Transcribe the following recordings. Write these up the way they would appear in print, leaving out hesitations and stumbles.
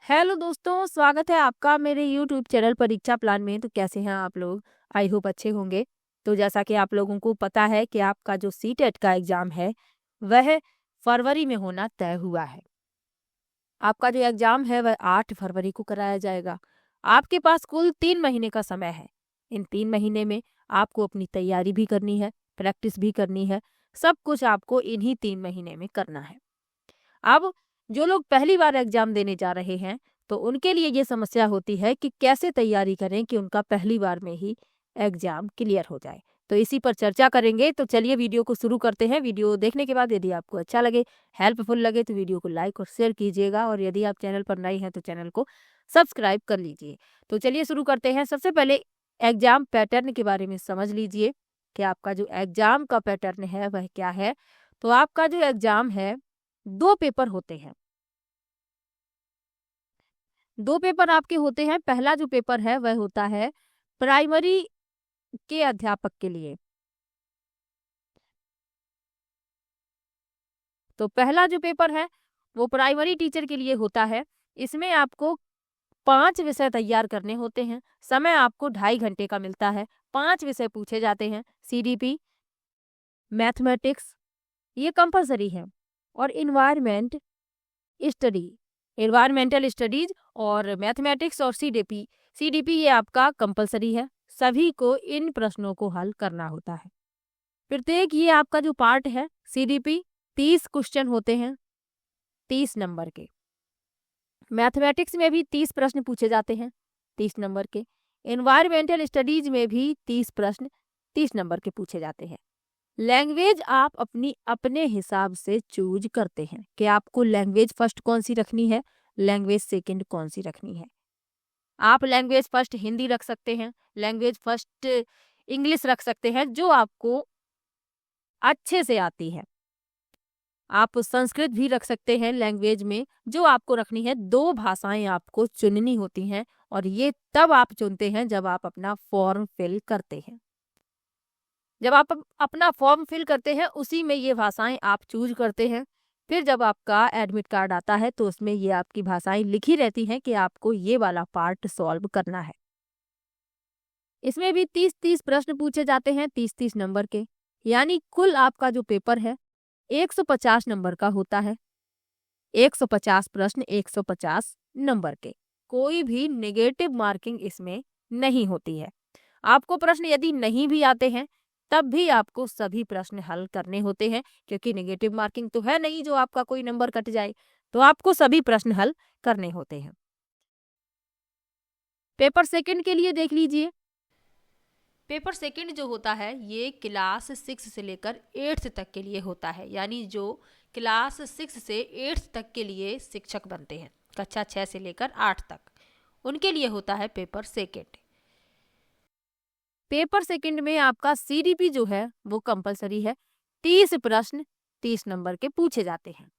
Hello दोस्तों, स्वागत है आपका मेरे यूट्यूब चैनल परीक्षा प्लान में। तो कैसे हैं आप लोग? आई होप अच्छे होंगे। तो जैसा कि आप लोगों को पता है कि आपका जो सीटेट का एग्ज़ाम है वह फरवरी में होना तय हुआ है। आपका जो एग्ज़ाम है वह 8 फरवरी को कराया जाएगा। आपके पास कुल 3 महीने का समय है। इन 3 महीने में आपको अपनी तैयारी भी करनी है, प्रैक्टिस भी करनी है। सब कुछ आपको इन्हीं 3 महीने में करना है। अब जो लोग पहली बार एग्जाम देने जा रहे हैं तो उनके लिए ये समस्या होती है कि कैसे तैयारी करें कि उनका पहली बार में ही एग्जाम क्लियर हो जाए। तो इसी पर चर्चा करेंगे। तो चलिए वीडियो को शुरू करते हैं। वीडियो देखने के बाद यदि आपको अच्छा लगे, हेल्पफुल लगे तो वीडियो को लाइक और शेयर कीजिएगा, और यदि आप चैनल पर नए हैं तो चैनल को सब्सक्राइब कर लीजिए। तो चलिए शुरू करते हैं। सबसे पहले एग्जाम पैटर्न के बारे में समझ लीजिए कि आपका जो एग्जाम का पैटर्न है वह क्या है। तो आपका जो एग्जाम है 2 पेपर होते हैं। 2 पेपर आपके होते हैं। पहला जो पेपर है वह होता है प्राइमरी के अध्यापक के लिए। तो पहला जो पेपर है वो प्राइमरी टीचर के लिए होता है। इसमें आपको 5 विषय तैयार करने होते हैं। समय आपको 2.5 घंटे का मिलता है। 5 विषय पूछे जाते हैं। सीडीपी, मैथमेटिक्स ये कंपलसरी है, और एनवायरमेंटल स्टडीज और मैथमेटिक्स और सीडीपी सीडीपी ये आपका कंपलसरी है। सभी को इन प्रश्नों को हल करना होता है। प्रत्येक ये आपका जो पार्ट है सीडीपी 30 क्वेश्चन होते हैं, 30 नंबर के। मैथमेटिक्स में भी 30 प्रश्न पूछे जाते हैं, 30 नंबर के। एनवायरमेंटल स्टडीज में भी 30 प्रश्न 30 नंबर के पूछे जाते हैं। लैंग्वेज आप अपने हिसाब से चूज करते हैं कि आपको लैंग्वेज फर्स्ट कौन सी रखनी है, लैंग्वेज सेकंड कौन सी रखनी है। आप लैंग्वेज फर्स्ट हिंदी रख सकते हैं, लैंग्वेज फर्स्ट इंग्लिश रख सकते हैं जो आपको अच्छे से आती है। आप संस्कृत भी रख सकते हैं लैंग्वेज में, जो आपको रखनी है। 2 भाषाएं आपको चुननी होती हैं, और ये तब आप चुनते हैं जब आप अपना फॉर्म फिल करते हैं। जब आप अपना फॉर्म फिल करते हैं उसी में ये भाषाएं आप चूज करते हैं। फिर जब आपका एडमिट कार्ड आता है तो उसमें ये आपकी भाषाएं लिखी रहती हैं कि आपको ये वाला पार्ट सॉल्व करना है। इसमें भी 30-30 प्रश्न पूछे जाते हैं, 30-30 नंबर के। यानी कुल आपका जो पेपर है 150 नंबर का होता है। 150 प्रश्न 150 नंबर के। कोई भी नेगेटिव मार्किंग इसमें नहीं होती है। आपको प्रश्न यदि नहीं भी आते हैं तब भी आपको सभी प्रश्न हल करने होते हैं, क्योंकि नेगेटिव मार्किंग तो है नहीं जो आपका कोई नंबर कट जाए। तो आपको सभी प्रश्न हल करने होते हैं। पेपर सेकंड के लिए देख लीजिए। पेपर सेकंड जो होता है ये क्लास 6 से लेकर 8th तक के लिए होता है। यानी जो क्लास 6 से 8th तक के लिए शिक्षक बनते हैं, कक्षा 6 से लेकर 8 तक, उनके लिए होता है पेपर सेकंड। पेपर सेकंड में आपका सीडीपी जो है वो कंपलसरी है। 30 प्रश्न 30 नंबर के पूछे जाते हैं।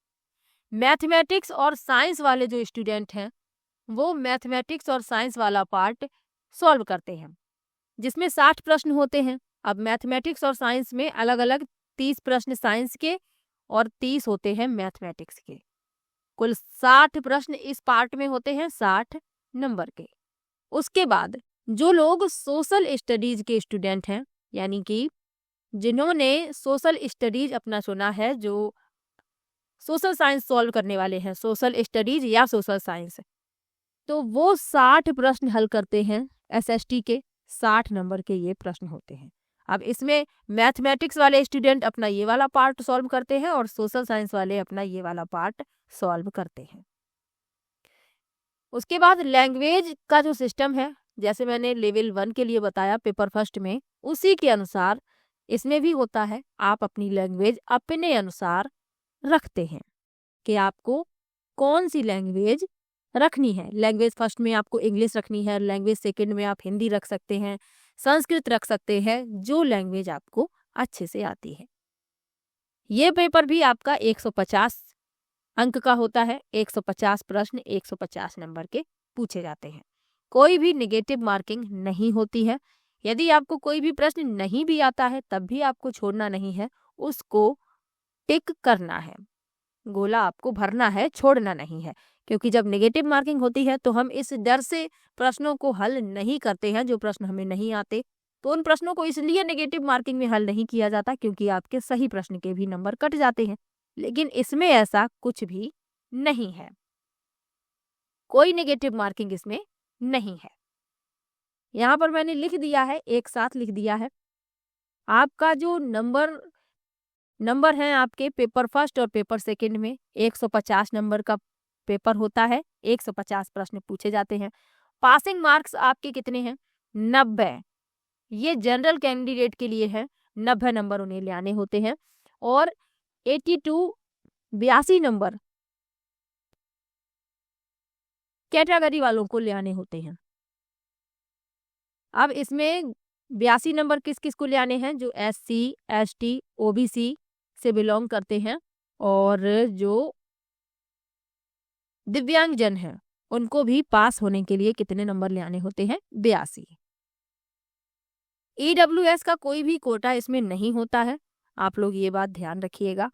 मैथमेटिक्स और साइंस वाले जो स्टूडेंट हैं वो मैथमेटिक्स और साइंस वाला पार्ट सॉल्व करते हैं, जिसमें 60 प्रश्न होते हैं। अब मैथमेटिक्स और साइंस में अलग अलग 30 प्रश्न साइंस के और 30 होते हैं मैथमेटिक्स के। कुल 60 प्रश्न इस पार्ट में होते हैं, 60 नंबर के। उसके बाद जो लोग सोशल स्टडीज के स्टूडेंट हैं, यानी कि जिन्होंने सोशल स्टडीज अपना चुना है, जो सोशल साइंस सॉल्व करने वाले हैं, सोशल स्टडीज या सोशल साइंस, तो वो 60 प्रश्न हल करते हैं। एसएसटी के 60 नंबर के ये प्रश्न होते हैं। अब इसमें मैथमेटिक्स वाले स्टूडेंट अपना ये वाला पार्ट सॉल्व करते हैं और सोशल साइंस वाले अपना ये वाला पार्ट सॉल्व करते हैं। उसके बाद लैंग्वेज का जो सिस्टम है, जैसे मैंने लेवल 1 के लिए बताया पेपर फर्स्ट में, उसी के अनुसार इसमें भी होता है। आप अपनी लैंग्वेज अपने अनुसार रखते हैं कि आपको कौन सी लैंग्वेज रखनी है। लैंग्वेज फर्स्ट में आपको इंग्लिश रखनी है, लैंग्वेज सेकंड में आप हिंदी रख सकते हैं, संस्कृत रख सकते हैं, जो लैंग्वेज आपको अच्छे से आती है। ये पेपर भी आपका 150 अंक का होता है। 150 प्रश्न 150 नंबर के पूछे जाते हैं। कोई भी नेगेटिव मार्किंग नहीं होती है। यदि आपको कोई भी प्रश्न नहीं भी आता है तब भी आपको छोड़ना नहीं है, उसको टिक करना है। गोला आपको भरना है, छोड़ना नहीं है, क्योंकि जब नेगेटिव मार्किंग होती है तो हम इस डर से प्रश्नों को हल नहीं करते हैं जो प्रश्न हमें नहीं आते। तो उन प्रश्नों को इसलिए नेगेटिव मार्किंग में हल नहीं किया जाता क्योंकि आपके सही प्रश्न के भी नंबर कट जाते हैं। लेकिन इसमें ऐसा कुछ भी नहीं है, कोई नेगेटिव मार्किंग इसमें नहीं है। यहाँ पर मैंने लिख दिया है, एक साथ लिख दिया है। आपका जो नंबर है आपके पेपर फर्स्ट और पेपर सेकंड में 150 नंबर का पेपर होता है, 150 प्रश्न पूछे जाते हैं। पासिंग मार्क्स आपके कितने हैं? 90। ये जनरल कैंडिडेट के लिए है, 90 नंबर उन्हें ले आने होते हैं। और 82 नंबर कैटेगरी वालों को ले आने होते हैं। अब इसमें 82 नंबर किस किस को ले आने हैं? जो SC, ST, OBC से बिलोंग करते हैं और जो दिव्यांगजन हैं उनको भी पास होने के लिए कितने नंबर ले आने होते हैं? 82। EWS का कोई भी कोटा इसमें नहीं होता है, आप लोग ये बात ध्यान रखिएगा।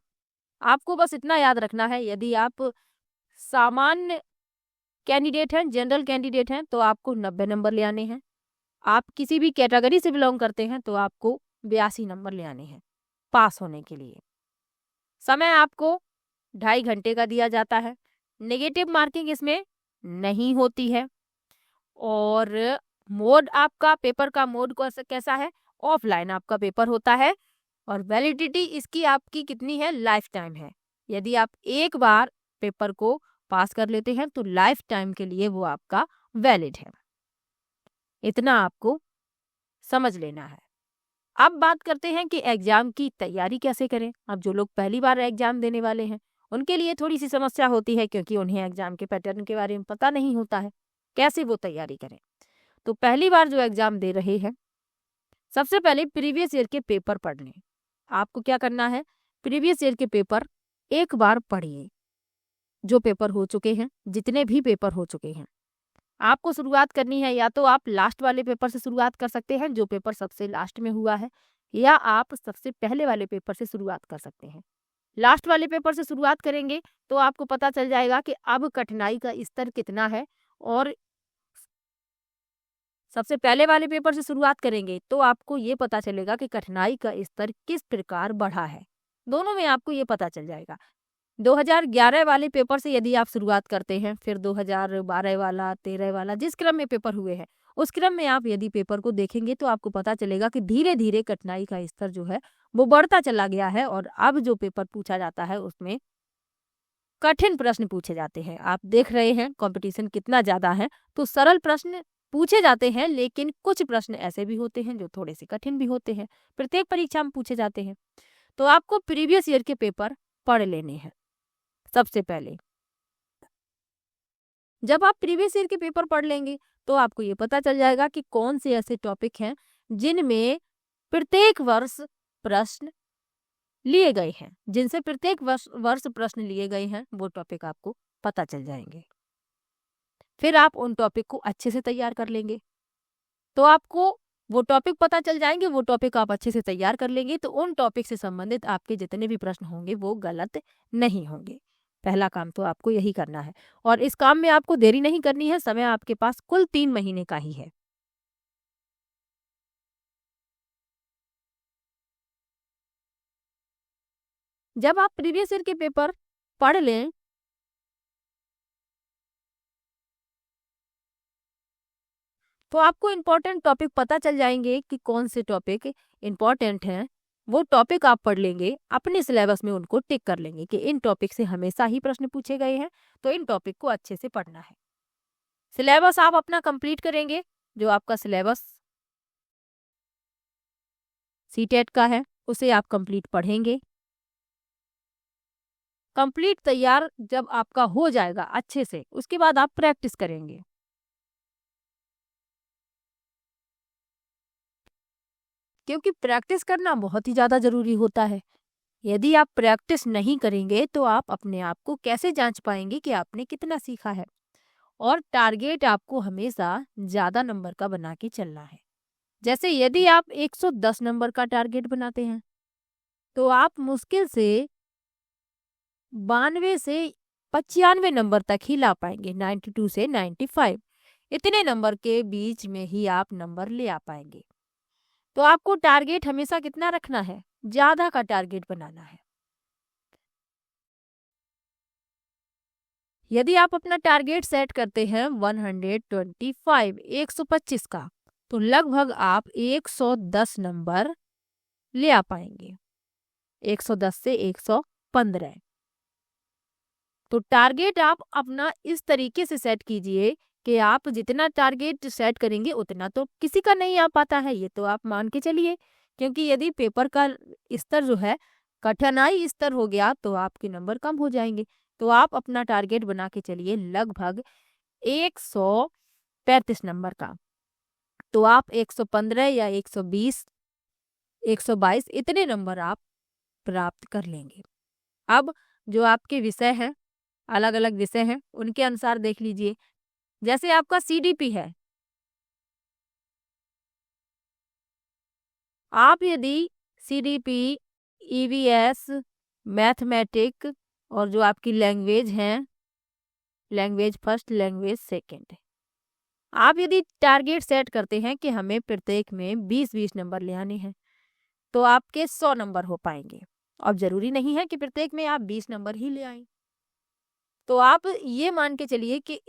आपको बस इतना याद रखना है, यदि आप सामान्य कैंडिडेट हैं, जनरल कैंडिडेट हैं, तो आपको 90 नंबर ले आने हैं। आप किसी भी कैटेगरी से बिलोंग करते हैं तो आपको 82 नंबर ले आने हैं पास होने के लिए। समय आपको 2.5 घंटे का दिया जाता है। नेगेटिव मार्किंग इसमें नहीं होती है। और मोड आपका पेपर का मोड कैसा है? ऑफलाइन आपका पेपर होता है और वैलिडिटी इसकी आपकी कितनी है? लाइफ टाइम है। यदि आप एक बार पेपर को पास कर लेते हैं तो लाइफ टाइम के लिए वो आपका वैलिड है। इतना आपको समझ लेना है। अब बात करते हैं कि एग्जाम की तैयारी कैसे करें। अब जो लोग पहली बार एग्जाम देने वाले हैं उनके लिए थोड़ी सी समस्या होती है क्योंकि उन्हें एग्जाम के पैटर्न के बारे में पता नहीं होता है, कैसे वो तैयारी करें। तो पहली बार जो एग्जाम दे रहे हैं, सबसे पहले प्रीवियस ईयर के पेपर पढ़ लें। आपको क्या करना है? प्रीवियस ईयर के पेपर एक बार पढ़िए, जो पेपर हो चुके हैं, जितने भी पेपर हो चुके हैं। आपको शुरुआत करनी है, या तो आप लास्ट वाले पेपर से शुरुआत कर सकते हैं, जो पेपर सबसे लास्ट में हुआ है, या आप सबसे पहले वाले पेपर से शुरुआत कर सकते हैं। लास्ट वाले पेपर से शुरुआत करेंगे तो आपको पता चल जाएगा कि अब कठिनाई का स्तर कितना है, और सबसे पहले वाले पेपर से शुरुआत करेंगे तो आपको ये पता चलेगा कि कठिनाई का स्तर किस प्रकार बढ़ा है। दोनों में आपको ये पता चल जाएगा। 2011 वाले पेपर से यदि आप शुरुआत करते हैं, फिर 2012 वाला, 13 वाला, जिस क्रम में पेपर हुए हैं उस क्रम में आप यदि पेपर को देखेंगे तो आपको पता चलेगा कि धीरे धीरे कठिनाई का स्तर जो है वो बढ़ता चला गया है। और अब जो पेपर पूछा जाता है उसमें कठिन प्रश्न पूछे जाते हैं। आप देख रहे हैं कंपटीशन कितना ज्यादा है, तो सरल प्रश्न पूछे जाते हैं, लेकिन कुछ प्रश्न ऐसे भी होते हैं जो थोड़े से कठिन भी होते हैं। प्रत्येक परीक्षा में पूछे जाते हैं। तो आपको प्रीवियस ईयर के पेपर पढ़ लेने हैं। सबसे पहले जब आप प्रीवियस ईयर के पेपर पढ़ लेंगे तो आपको ये पता चल जाएगा कि कौन से ऐसे टॉपिक हैं जिनमें प्रत्येक वर्ष प्रश्न लिए गए हैं, जिनसे प्रत्येक वर्ष प्रश्न लिए गए हैं, वो टॉपिक आपको पता चल जाएंगे। फिर आप उन टॉपिक को अच्छे से तैयार कर लेंगे। तो आपको वो टॉपिक पता चल जाएंगे, वो टॉपिक आप अच्छे से तैयार कर लेंगे तो उन टॉपिक से संबंधित आपके जितने भी प्रश्न होंगे वो गलत नहीं होंगे। पहला काम तो आपको यही करना है, और इस काम में आपको देरी नहीं करनी है। समय आपके पास कुल 3 महीने का ही है। जब आप प्रीवियस ईयर के पेपर पढ़ लें तो आपको इम्पोर्टेंट टॉपिक पता चल जाएंगे कि कौन से टॉपिक इम्पोर्टेंट हैं। वो टॉपिक आप पढ़ लेंगे, अपने सिलेबस में उनको टिक कर लेंगे कि इन टॉपिक से हमेशा ही प्रश्न पूछे गए हैं, तो इन टॉपिक को अच्छे से पढ़ना है। सिलेबस आप अपना कंप्लीट करेंगे। जो आपका सिलेबस सीटेट का है उसे आप कंप्लीट पढ़ेंगे। कंप्लीट तैयार जब आपका हो जाएगा अच्छे से, उसके बाद आप प्रैक्टिस करेंगे। क्योंकि प्रैक्टिस करना बहुत ही ज़्यादा ज़रूरी होता है। यदि आप प्रैक्टिस नहीं करेंगे तो आप अपने आप को कैसे जांच पाएंगे कि आपने कितना सीखा है। और टारगेट आपको हमेशा ज़्यादा नंबर का बना के चलना है। जैसे यदि आप 110 नंबर का टारगेट बनाते हैं तो आप मुश्किल से 92 से 95 नंबर तक ही ला पाएंगे, 92 से 95 इतने नंबर के बीच में ही आप नंबर ले आ पाएंगे। तो आपको टारगेट हमेशा कितना रखना है, ज्यादा का टारगेट बनाना है। यदि आप अपना टारगेट सेट करते हैं 125 125 का, तो लगभग आप 110 नंबर ले आ पाएंगे, 110 से 115। तो टारगेट आप अपना इस तरीके से सेट कीजिए कि आप जितना टारगेट सेट करेंगे उतना तो किसी का नहीं आ पाता है, ये तो आप मान के चलिए। क्योंकि यदि पेपर का स्तर जो है कठिनाई स्तर हो गया तो आपके नंबर कम हो जाएंगे। तो आप अपना टारगेट बना के चलिए लगभग 135 नंबर का। तो आप 115 या 120 122 इतने नंबर आप प्राप्त कर लेंगे। अब जो आपके विषय हैं, अलग अलग विषय हैं, उनके अनुसार देख लीजिए। जैसे आपका सीडीपी है, आप यदि सीडीपी, ईवीएस, मैथमेटिक और जो आपकी लैंग्वेज हैं, लैंग्वेज फर्स्ट, लैंग्वेज सेकंड, आप यदि टारगेट सेट करते हैं कि हमें प्रत्येक में 20-20 नंबर ले आने हैं, तो आपके 100 नंबर हो पाएंगे। अब जरूरी नहीं है कि प्रत्येक में आप 20 नंबर ही ले आए। तो आप ये मान के चलिए कि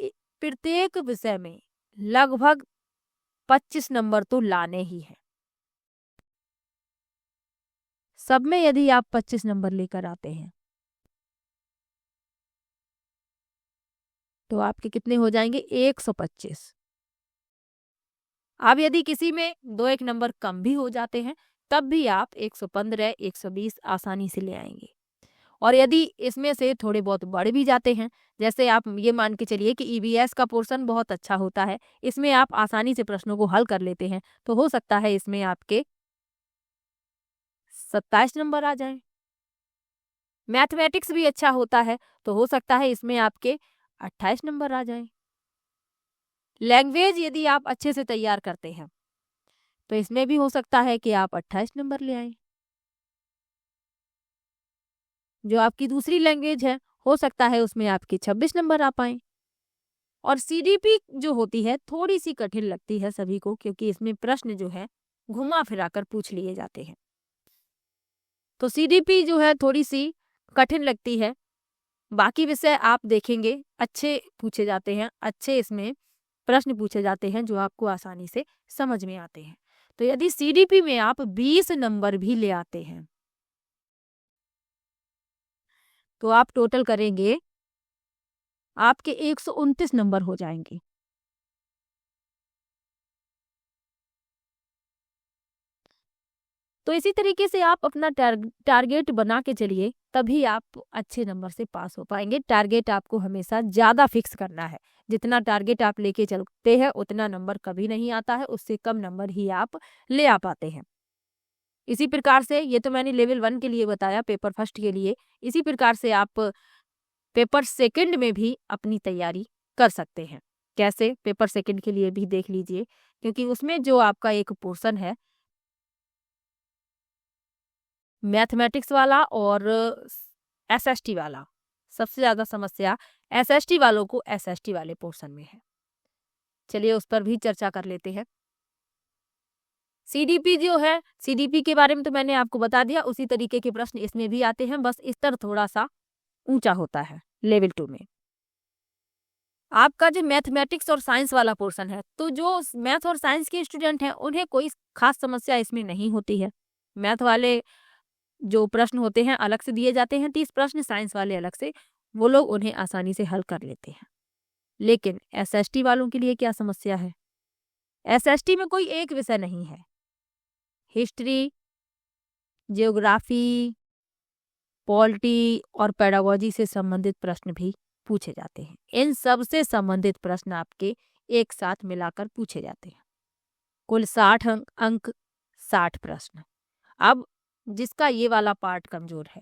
प्रत्येक विषय में लगभग 25 नंबर तो लाने ही हैं। सब में यदि आप 25 नंबर लेकर आते हैं तो आपके कितने हो जाएंगे, 125। अब यदि किसी में 2-1 नंबर कम भी हो जाते हैं तब भी आप 115 120 आसानी से ले आएंगे। और यदि इसमें से थोड़े बहुत बढ़ भी जाते हैं, जैसे आप ये मान के चलिए कि ईवीएस का पोर्शन बहुत अच्छा होता है, इसमें आप आसानी से प्रश्नों को हल कर लेते हैं, तो हो सकता है इसमें आपके 27 नंबर आ जाएं। मैथमेटिक्स भी अच्छा होता है तो हो सकता है इसमें आपके 28 नंबर आ जाएं। लैंग्वेज यदि आप अच्छे से तैयार करते हैं तो इसमें भी हो सकता है कि आप 28 नंबर ले आएं। जो आपकी दूसरी लैंग्वेज है हो सकता है उसमें आपके 26 नंबर आ पाए। और सीडीपी जो होती है थोड़ी सी कठिन लगती है सभी को, क्योंकि इसमें प्रश्न जो है घुमा फिरा कर पूछ लिए जाते हैं। तो सीडीपी जो है थोड़ी सी कठिन लगती है। बाकी विषय आप देखेंगे अच्छे पूछे जाते हैं, अच्छे इसमें प्रश्न पूछे जाते हैं जो आपको आसानी से समझ में आते हैं। तो यदि सीडीपी में आप 20 नंबर भी ले आते हैं तो आप टोटल करेंगे, आपके 129 नंबर हो जाएंगे। तो इसी तरीके से आप अपना टारगेट बना के चलिए, तभी आप अच्छे नंबर से पास हो पाएंगे। टारगेट आपको हमेशा ज़्यादा फिक्स करना है। जितना टारगेट आप लेके चलते हैं उतना नंबर कभी नहीं आता है, उससे कम नंबर ही आप ले आ पाते हैं। इसी प्रकार से, ये तो मैंने लेवल 1 के लिए बताया, पेपर फर्स्ट के लिए। इसी प्रकार से आप पेपर सेकंड में भी अपनी तैयारी कर सकते हैं। कैसे, पेपर सेकंड के लिए भी देख लीजिए, क्योंकि उसमें जो आपका एक पोर्शन है मैथमेटिक्स वाला और एसएसटी वाला, सबसे ज़्यादा समस्या एसएसटी वालों को एसएसटी वाले पोर्शन में है। चलिए उस पर भी चर्चा कर लेते हैं। सीडीपी जो है, सीडीपी के बारे में तो मैंने आपको बता दिया, उसी तरीके के प्रश्न इसमें भी आते हैं, बस स्तर थोड़ा सा ऊंचा होता है लेवल 2 में। आपका जो मैथमेटिक्स और साइंस वाला पोर्शन है, तो जो मैथ और साइंस के स्टूडेंट हैं उन्हें कोई खास समस्या इसमें नहीं होती है। मैथ वाले जो प्रश्न होते हैं अलग से दिए जाते हैं, 30 प्रश्न, साइंस वाले अलग से, वो लोग उन्हें आसानी से हल कर लेते हैं। लेकिन एसएसटी वालों के लिए क्या समस्या है? एसएसटी में कोई एक विषय नहीं है, हिस्ट्री, जियोग्राफी, पॉलिटी और पेडागोजी से संबंधित प्रश्न भी पूछे जाते हैं। इन सब से संबंधित प्रश्न आपके एक साथ मिलाकर पूछे जाते हैं। कुल 60 अंक 60 प्रश्न। अब जिसका ये वाला पार्ट कमजोर है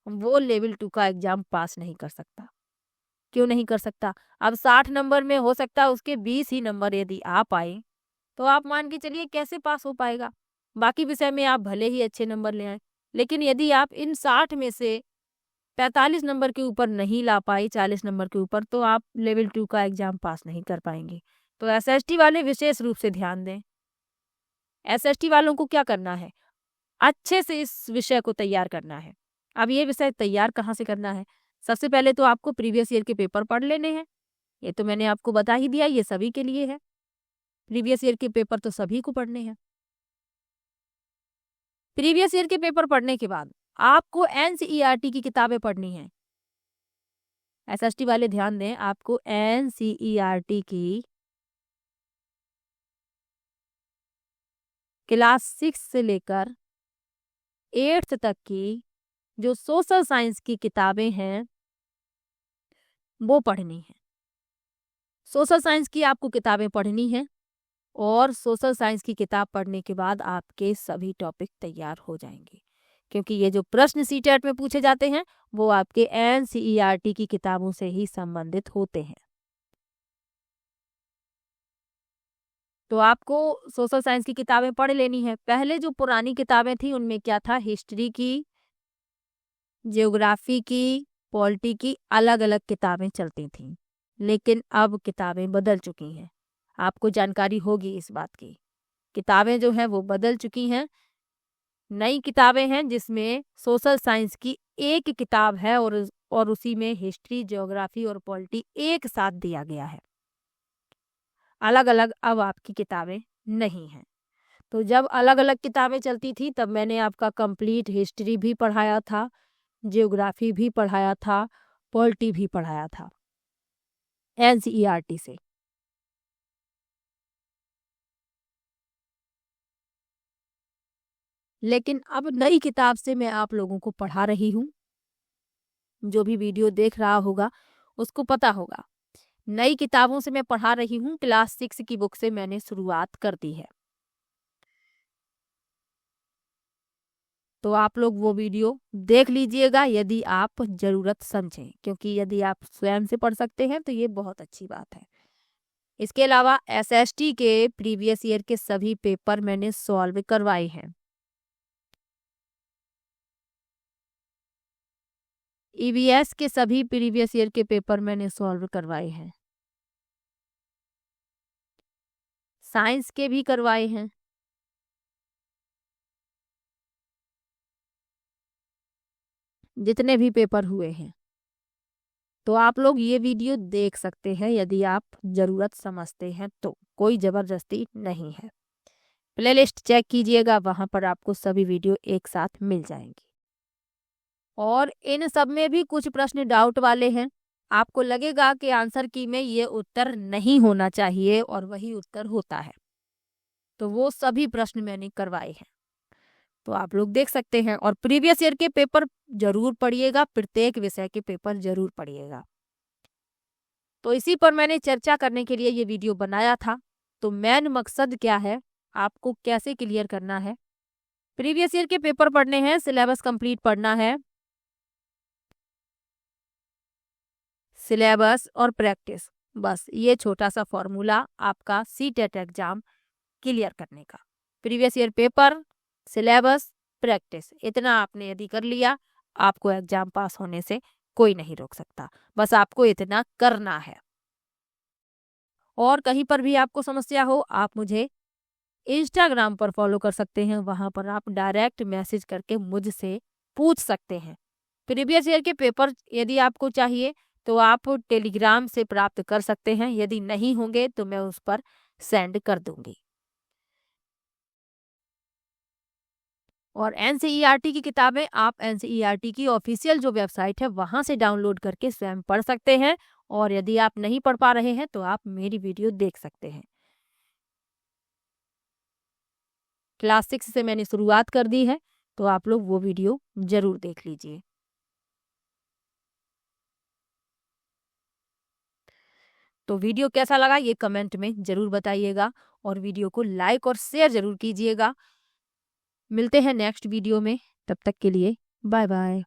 वो लेवल 2 का एग्जाम पास नहीं कर सकता। क्यों नहीं कर सकता? अब 60 नंबर में हो सकता है उसके 20 ही नंबर यदि आ पाए तो आप मान के चलिए कैसे पास हो पाएगा। बाकी विषय में आप भले ही अच्छे नंबर ले आए, लेकिन यदि आप इन 60 में से 45 नंबर के ऊपर नहीं ला पाई, 40 नंबर के ऊपर, तो आप लेवल 2 का एग्जाम पास नहीं कर पाएंगे। तो एसएसटी वाले विशेष रूप से ध्यान दें। एसएसटी वालों को क्या करना है, अच्छे से इस विषय को तैयार करना है। अब ये विषय तैयार कहाँ से करना है, सबसे पहले तो आपको प्रीवियस ईयर के पेपर पढ़ लेने हैं। ये तो मैंने आपको बता ही दिया, ये सभी के लिए है। प्रीवियस ईयर के पेपर तो सभी को पढ़ने हैं। प्रीवियस ईयर के पेपर पढ़ने के बाद आपको एनसीईआरटी की किताबें पढ़नी है। एसएसटी वाले ध्यान दें, आपको एनसीईआरटी की क्लास 6 से लेकर 8th तक की जो सोशल साइंस की किताबें हैं वो पढ़नी है। सोशल साइंस की आपको किताबें पढ़नी है और सोशल साइंस की किताब पढ़ने के बाद आपके सभी टॉपिक तैयार हो जाएंगे, क्योंकि ये जो प्रश्न सीटेट में पूछे जाते हैं वो आपके एनसीईआरटी की किताबों से ही संबंधित होते हैं। तो आपको सोशल साइंस की किताबें पढ़ लेनी है। पहले जो पुरानी किताबें थी उनमें क्या था, हिस्ट्री की, ज्योग्राफी की, पॉलिटी की अलग अलग किताबें चलती थीं, लेकिन अब किताबें बदल चुकी हैं। आपको जानकारी होगी इस बात की। किताबें जो हैं वो बदल चुकी हैं। नई किताबें हैं जिसमें सोशल साइंस की एक किताब है और उसी में हिस्ट्री, ज्योग्राफी और पॉलिटी एक साथ दिया गया है। अलग अलग अब आपकी किताबें नहीं हैं। तो जब अलग अलग किताबें चलती थी तब मैंने आपका कंप्लीट हिस्ट्री भी पढ़ाया था, ज्योग्राफी भी पढ़ाया था, पॉलिटी भी पढ़ाया था एनसीईआरटी से। लेकिन अब नई किताब से मैं आप लोगों को पढ़ा रही हूँ। जो भी वीडियो देख रहा होगा उसको पता होगा, नई किताबों से मैं पढ़ा रही हूँ। क्लास 6 की बुक से मैंने शुरुआत कर दी है। तो आप लोग वो वीडियो देख लीजिएगा यदि आप ज़रूरत समझें, क्योंकि यदि आप स्वयं से पढ़ सकते हैं तो ये बहुत अच्छी बात है। इसके अलावा एसएसटी के प्रीवियस ईयर के सभी पेपर मैंने सॉल्व करवाए हैं। ईवीएस के सभी प्रीवियस ईयर के पेपर मैंने सॉल्व करवाए हैं। साइंस के भी करवाए हैं। जितने भी पेपर हुए हैं, तो आप लोग ये वीडियो देख सकते हैं यदि आप ज़रूरत समझते हैं तो, कोई ज़बरदस्ती नहीं है। प्लेलिस्ट चेक कीजिएगा, वहाँ पर आपको सभी वीडियो एक साथ मिल जाएंगी। और इन सब में भी कुछ प्रश्न डाउट वाले हैं। आपको लगेगा कि आंसर की में ये उत्तर नहीं होना चाहिए और वही उत्तर होता है, तो वो सभी प्रश्न मैंने करवाए हैं, तो आप लोग देख सकते हैं। और प्रीवियस ईयर के पेपर जरूर पढ़िएगा, प्रत्येक विषय के पेपर जरूर पढ़िएगा। तो इसी पर मैंने चर्चा करने के लिए ये वीडियो बनाया था। तो मेन मकसद क्या है, आपको कैसे क्लियर करना है। प्रीवियस ईयर के पेपर पढ़ने हैं, सिलेबस कंप्लीट पढ़ना है, सिलेबस और प्रैक्टिस, बस ये छोटा सा फॉर्मूला आपका सीटेट एग्जाम क्लियर करने का। Previous year paper, syllabus, practice, इतना आपने यदि कर लिया, आपको एग्जाम पास होने से कोई नहीं रोक सकता। बस आपको इतना करना है। और कहीं पर भी आपको समस्या हो, आप मुझे इंस्टाग्राम पर फॉलो कर सकते हैं, वहां पर आप डायरेक्ट मैसेज करके मुझसे पूछ सकते हैं। प्रीवियस ईयर के पेपर यदि आपको चाहिए तो आप टेलीग्राम से प्राप्त कर सकते हैं, यदि नहीं होंगे तो मैं उस पर सेंड कर दूंगी। और एनसीईआरटी की किताबें आप एनसीईआरटी की ऑफिशियल जो वेबसाइट है वहां से डाउनलोड करके स्वयं पढ़ सकते हैं। और यदि आप नहीं पढ़ पा रहे हैं तो आप मेरी वीडियो देख सकते हैं। क्लास 6 से मैंने शुरुआत कर दी है, तो आप लोग वो वीडियो जरूर देख लीजिए। तो वीडियो कैसा लगा ये कमेंट में जरूर बताइएगा और वीडियो को लाइक और शेयर जरूर कीजिएगा। मिलते हैं नेक्स्ट वीडियो में, तब तक के लिए बाय बाय।